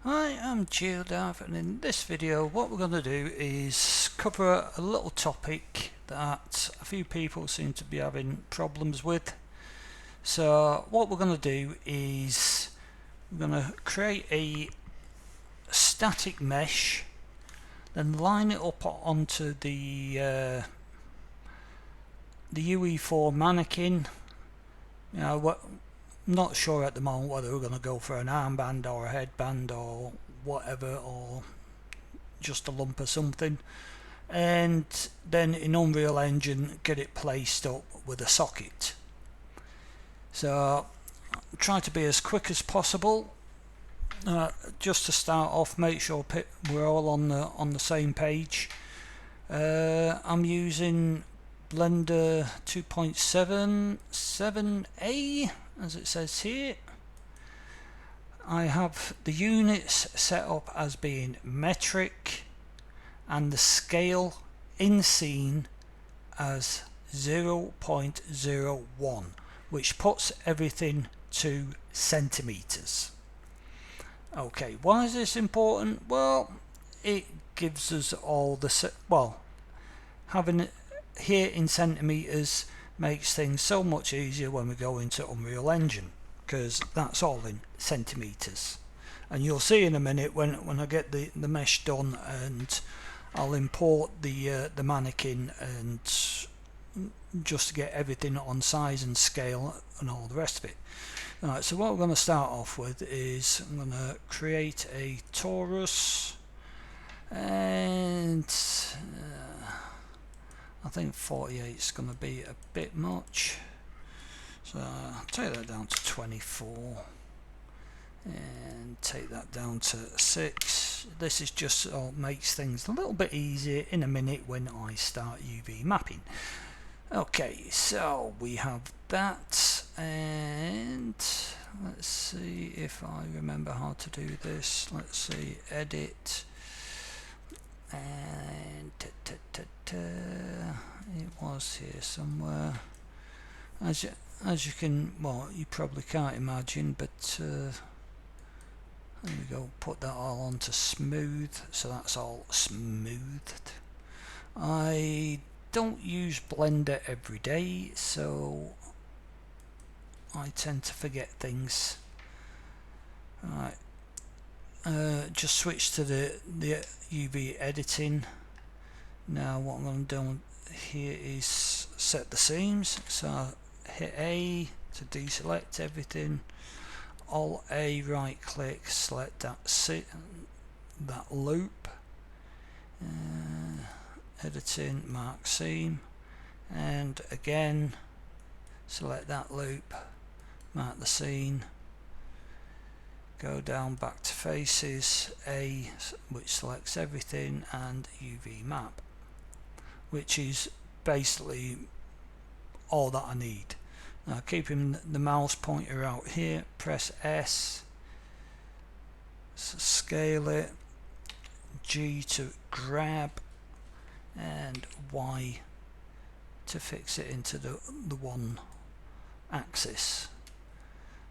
Hi, I'm Geodav, and in this video what we're going to do is cover a little topic that a few people seem to be having problems with. So what we're going to do is we're going to create a static mesh, then line it up onto the UE4 mannequin. Not sure at the moment whether we're going to go for an armband or a headband or whatever, or just a lump of something, and then in Unreal Engine get it placed up with a socket. So try to be as quick as possible. Just to start off, make sure we're all on the same page. I'm using Blender 2.77a as it says here. I have the units set up as being metric and the scale in scene as 0.01, which puts everything to centimeters. Okay, why is this important? Well, it gives us all the having it here in centimeters makes things so much easier when we go into Unreal Engine, because that's all in centimeters. And you'll see in a minute when I get the mesh done, and I'll import the mannequin and just to get everything on size and scale and all the rest of it. Alright, so what we're going to start off with is I'm going to create a torus, and I think 48 is going to be a bit much, so I'll take that down to 24 and take that down to 6. This is just makes things a little bit easier in a minute when I start UV mapping. Okay, so we have that, and let's see if I remember how to do this. Let's see, edit, and it was here somewhere. As you can, well, you probably can't imagine, but there we go. Put that all onto smooth, so that's all smoothed. I don't use Blender every day, so I tend to forget things. Right, just switch to the UV editing. Now what I'm going to do here is set the seams, so hit A to deselect everything, Alt A, right click, select that loop, editing, mark seam, and again select that loop, mark the scene, go down back to faces, A, which selects everything, and UV map, which is basically all that I need. Now keeping the mouse pointer out here, press S, scale it, G to grab, and Y to fix it into the one axis.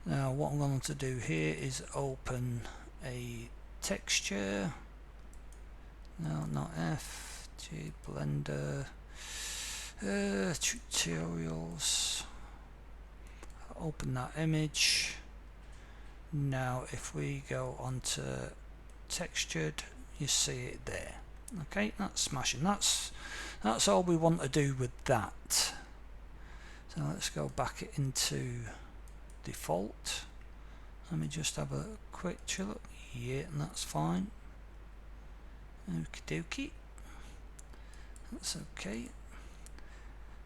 Now what I'm going to do here is open a texture. No, not F, G, Blender, tutorials, open that image. Now if we go onto textured, you see it there. Okay, that's smashing. That's all we want to do with that. So let's go back into default. Let me just have a quick look. Yeah, and that's fine. Okie dokie. That's okay.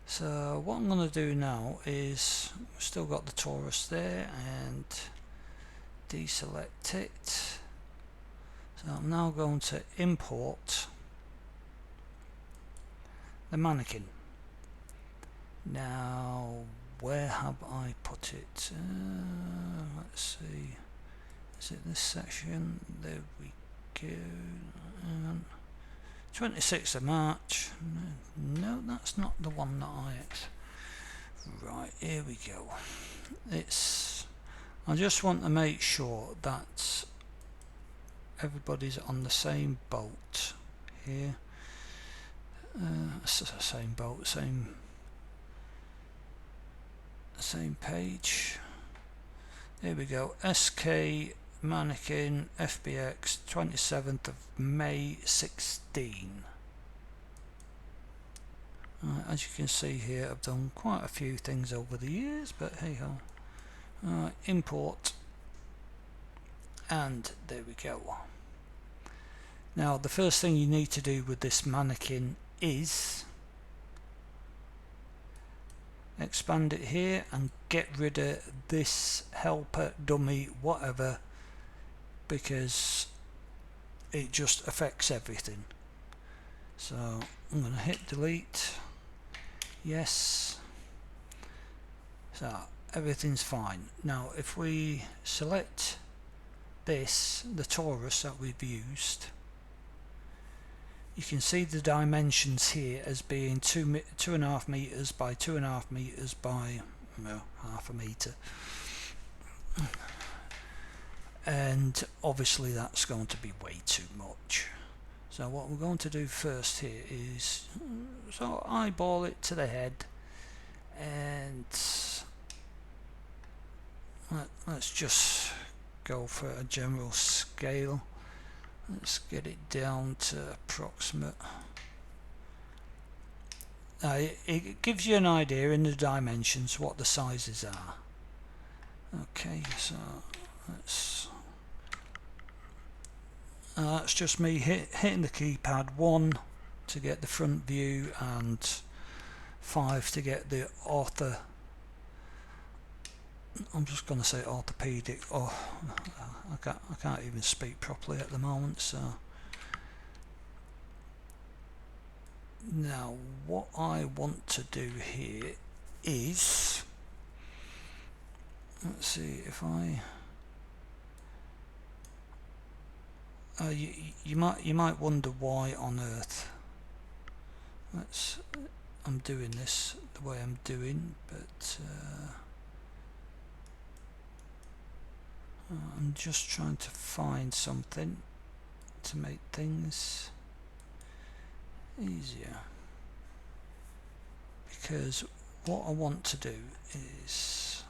So what I'm going to do now is we've still got the torus there, and deselect it. So I'm now going to import the mannequin. Now where have I put it? Let's see, is it this section? There we go. 26th of March. No, that's not the one that right, here we go. I just want to make sure that everybody's on the same boat here. Same boat, same page. Here we go. SK Mannequin FBX 27th of May 16. As you can see here, I've done quite a few things over the years, but hey ho. Import, and there we go. Now the first thing you need to do with this mannequin is expand it here and get rid of this helper, dummy, whatever, because it just affects everything. So I'm going to hit delete. Yes. So everything's fine. Now if we select this, the torus that we've used, you can see the dimensions here as being 2.5 meters by 2.5 meters by half a meter, and obviously that's going to be way too much. So what we're going to do first here is eyeball it to the head, and let's just go for a general scale. Let's get it down to approximate. It gives you an idea in the dimensions what the sizes are. Okay, so that's just me hitting the keypad. 1 to get the front view and 5 to get the ortho. I'm just going to say orthopedic. Oh, I can't even speak properly at the moment. So now what I want to do here is, let's see if I. You might wonder why on earth I'm doing this the way I'm doing, but I'm just trying to find something to make things easier, because what I want to do is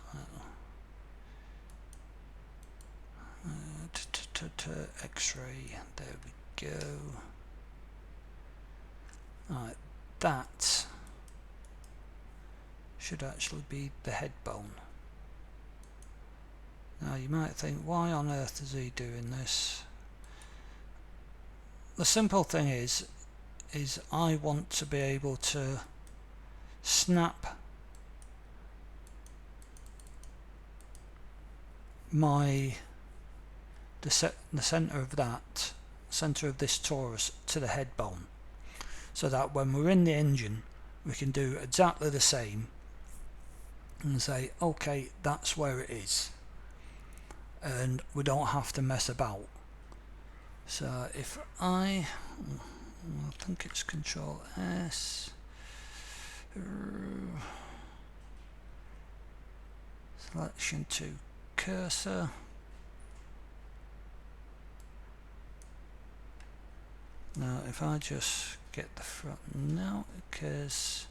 X-ray. There we go. Right, that should actually be the head bone. Now you might think, why on earth is he doing this? The simple thing is I want to be able to snap the center of this torus to the head bone, so that when we're in the engine we can do exactly the same and say, okay, that's where it is, and we don't have to mess about. So if I think it's Control S, selection to cursor. Now if I just get the front now, because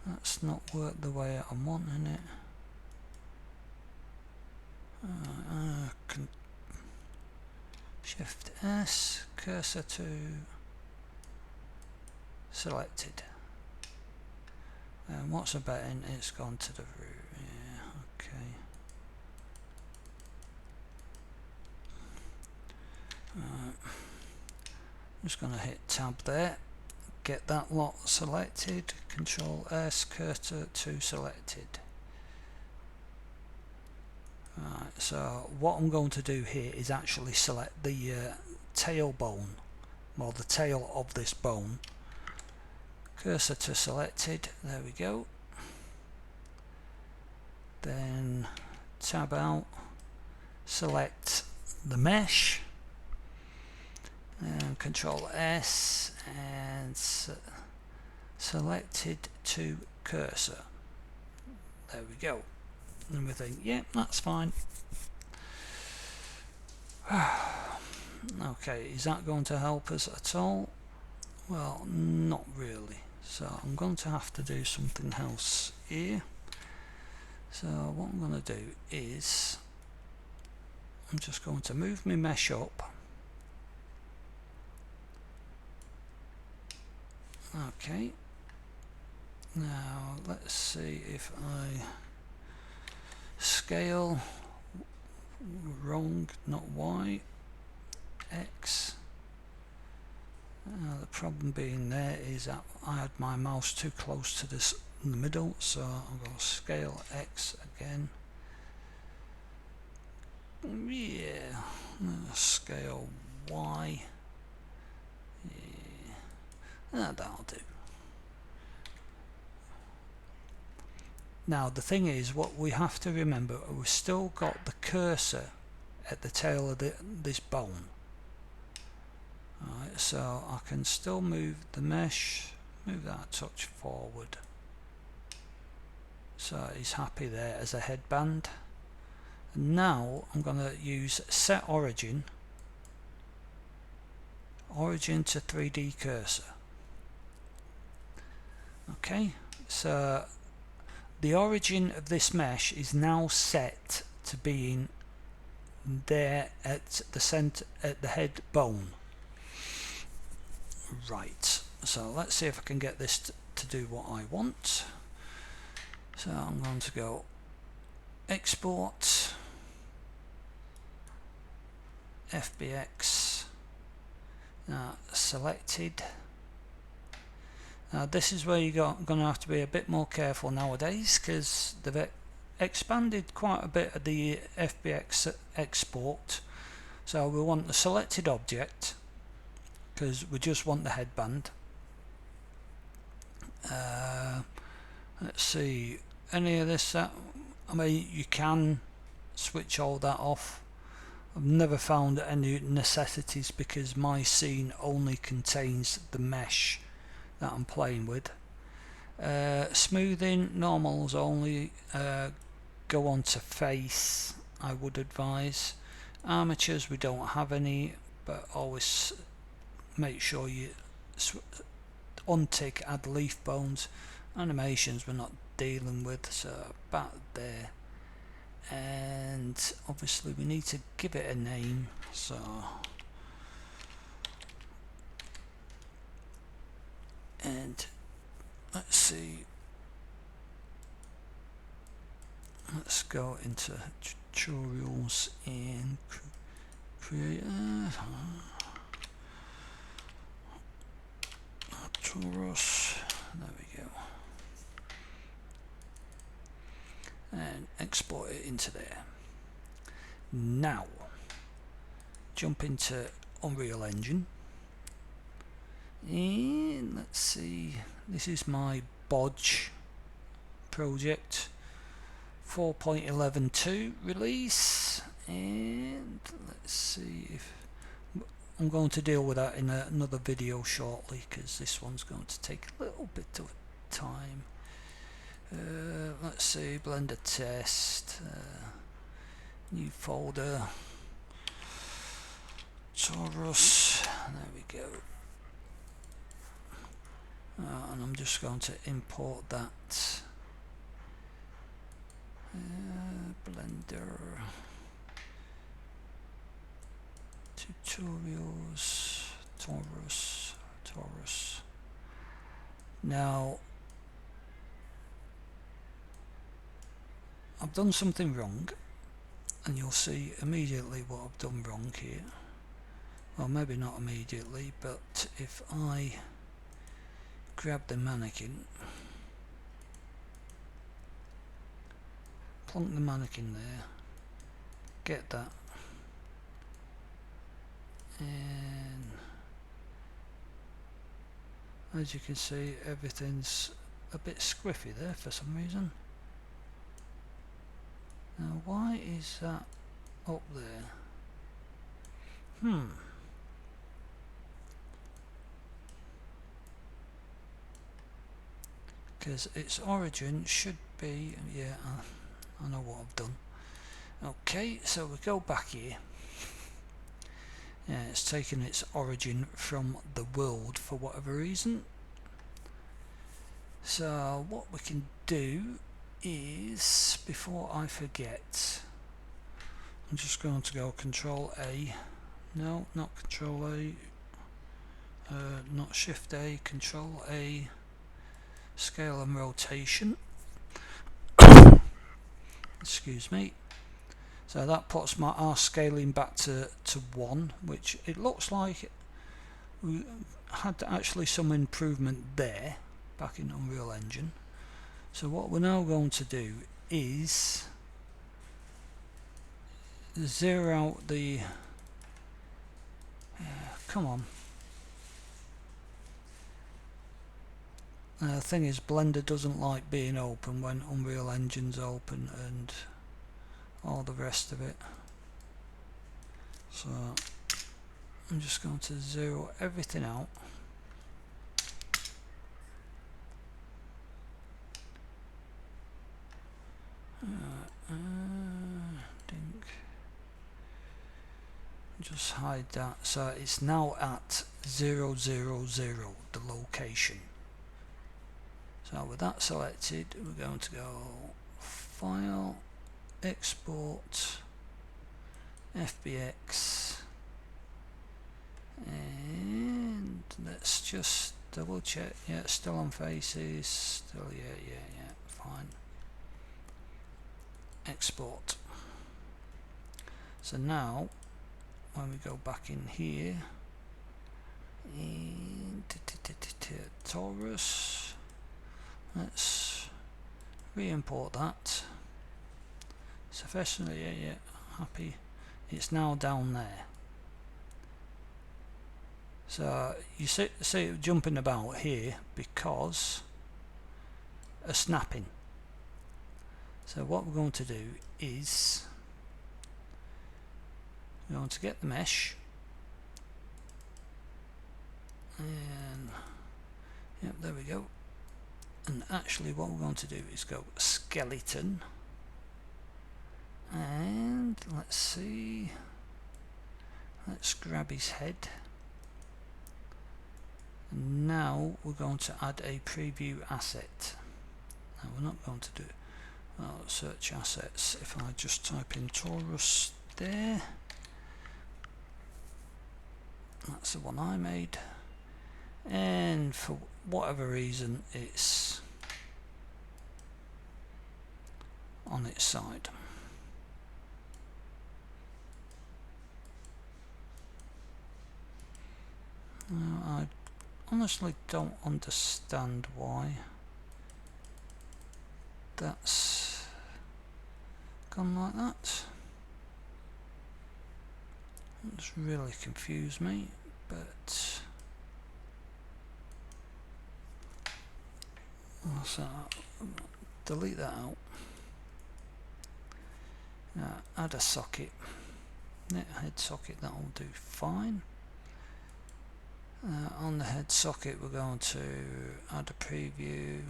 that's not worked the way I'm wanting it. Shift S, cursor to selected. And what's a button? It's gone to the root. Yeah, okay. I'm just going to hit tab there, get that lot selected, Control S, cursor to selected. Right, so what I'm going to do here is actually select the tailbone, or the tail of this bone. Cursor to selected, there we go. Then tab out, select the mesh, and Control S, and selected to cursor. There we go. And we think, yeah, that's fine. Okay, is that going to help us at all? Well, not really. So I'm going to have to do something else here. So what I'm going to do is I'm just going to move my mesh up. Okay. Now let's see if I scale wrong, not Y, X. The problem being there is that I had my mouse too close to this in the middle, so I'm going to scale X again. Yeah, scale Y. Yeah, that'll do. Now the thing is, what we have to remember, we've still got the cursor at the tail of this bone. Alright, so I can still move the mesh, move that a touch forward. So he's happy there as a headband. And now I'm going to use set origin to 3D cursor. Okay, so the origin of this mesh is now set to being there at the center, at the head bone. Right, so let's see if I can get this to do what I want. So I'm going to go export FBX, selected. Now this is where you're going to have to be a bit more careful nowadays, because they've expanded quite a bit of the FBX export. So we want the selected object, because we just want the headband. Let's see, any of this, I mean, you can switch all that off. I've never found any necessities because my scene only contains the mesh that I'm playing with. Smoothing, normals only, go on to face, I would advise. Armatures, we don't have any, but always make sure you untick add leaf bones. Animations we're not dealing with, so back there. And obviously we need to give it a name, so and let's see, let's go into tutorials and create Taurus, there we go, and export it into there. Now jump into Unreal Engine, and let's see, this is my bodge project 4.11.2 release, and let's see if I'm going to deal with that in another video shortly, because this one's going to take a little bit of time. Let's see, Blender test, new folder, Taurus, there we go. And I'm just going to import that. Blender tutorials, Taurus. Now I've done something wrong, and you'll see immediately what I've done wrong here. Well, maybe not immediately, but if I grab the mannequin, plonk the mannequin there, get that, and as you can see, everything's a bit squiffy there for some reason. Now why is that up there? Because its origin should be, yeah, I know what I've done. Okay, so we go back here, Yeah, it's taken its origin from the world for whatever reason. So what we can do is, before I forget, I'm just going to go Control A. No, not Control A. Not Shift A. Control A. Scale and rotation. Excuse me. So that puts our scaling back to 1, which it looks like we had actually some improvement there back in Unreal Engine. So what we're now going to do is zero out the come on. The thing is, Blender doesn't like being open when Unreal Engine's open and all the rest of it. So I'm just going to zero everything out. Just hide that. So it's now at 0, 0, 0, the location. So with that selected, we're going to go File, Export, FBX, and let's just double check. Yeah, still on faces. Still, yeah, fine. Export. So now, when we go back in here, and Taurus, let's re-import that. Sufficiently, yeah, happy. It's now down there. So you see it jumping about here because of snapping. So what we're going to do is we're going to get the mesh, and yep, there we go. And actually what we're going to do is go skeleton, and let's see, let's grab his head, and now we're going to add a preview asset. Now we're not going to do search assets. If I just type in Taurus there, that's the one I made, and for whatever reason it's on its side. I honestly don't understand why that's gone like that. It's really confused me, but so delete that out. Add a socket, head socket, that will do fine. On the head socket we're going to add a preview.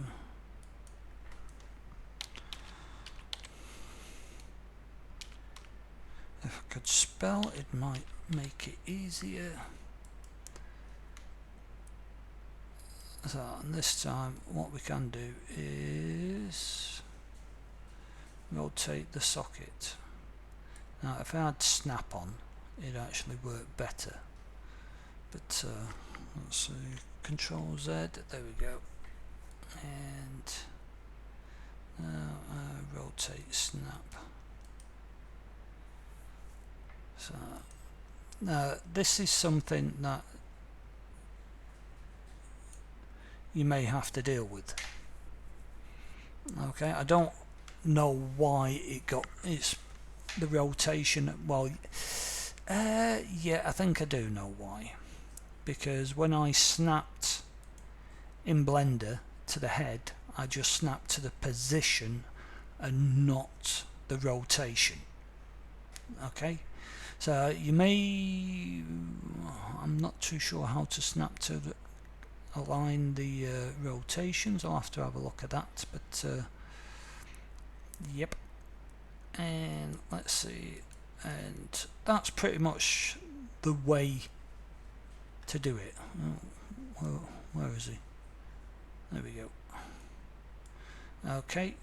If I could spell, it might make it easier. So this time what we can do is rotate the socket. Now if I had snap on, it'd actually work better, but let's see, Control Z, there we go, and rotate snap. So now this is something that you may have to deal with. Okay, I don't know why it got the rotation. Well, yeah, I think I do know why, because when I snapped in Blender to the head, I just snapped to the position and not the rotation. Okay, so you may, I'm not too sure how to snap to align the rotations. I'll have to have a look at that, but yep. And let's see, and that's pretty much the way to do it. Oh, where is he? There we go. Okay,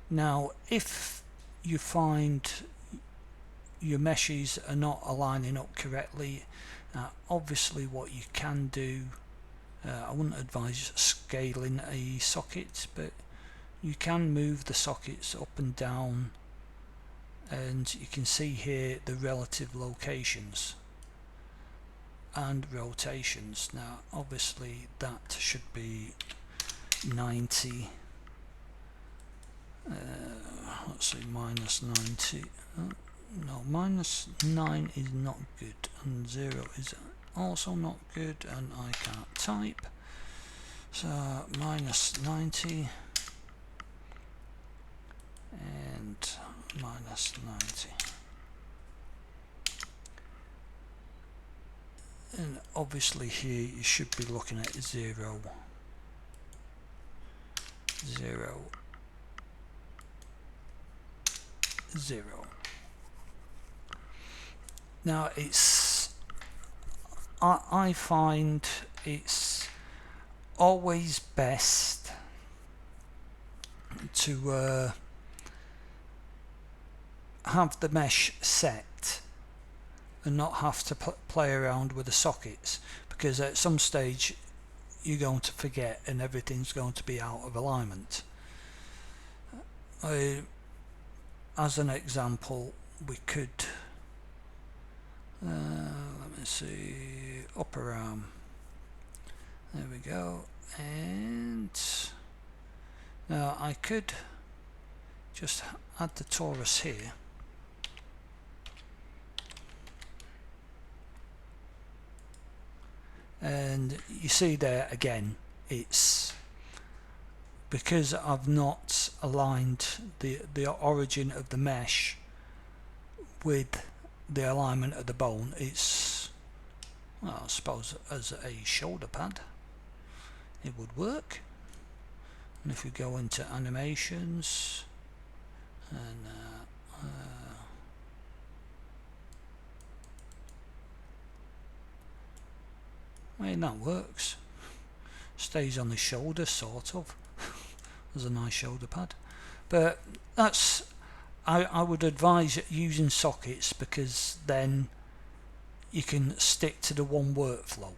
now if you find your meshes are not aligning up correctly, obviously what you can do, I wouldn't advise scaling a socket, but you can move the sockets up and down, and you can see here the relative locations and rotations. Now obviously that should be 90, let's see, minus 90, no, minus 9 is not good, and 0 is also not good, and I can't type, so minus 90 and minus 90, and obviously here you should be looking at 0, 0, 0. Now I find it's always best to have the mesh set and not have to play around with the sockets, because at some stage you're going to forget and everything's going to be out of alignment. As an example, we could let me see, upper arm, there we go, and now I could just add the torus here, and you see there again, it's because I've not aligned the origin of the mesh with the alignment of the bone. It's, well, I suppose as a shoulder pad it would work. And if we go into animations and I mean, that works, stays on the shoulder sort of. There's a nice shoulder pad, but that's, I would advise using sockets, because then you can stick to the one workflow.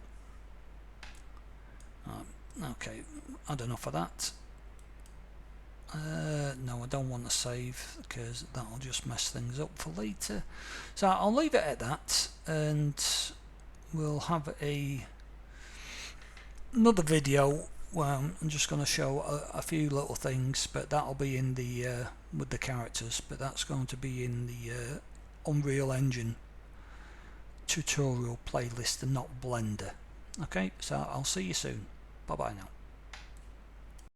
Okay, had enough of that. No, I don't want to save, because that'll just mess things up for later, so I'll leave it at that, and we'll have another video where I'm just going to show a few little things, but that'll be in the with the characters, but that's going to be in the Unreal Engine tutorial playlist and not Blender. Okay, so I'll see you soon. Bye bye now.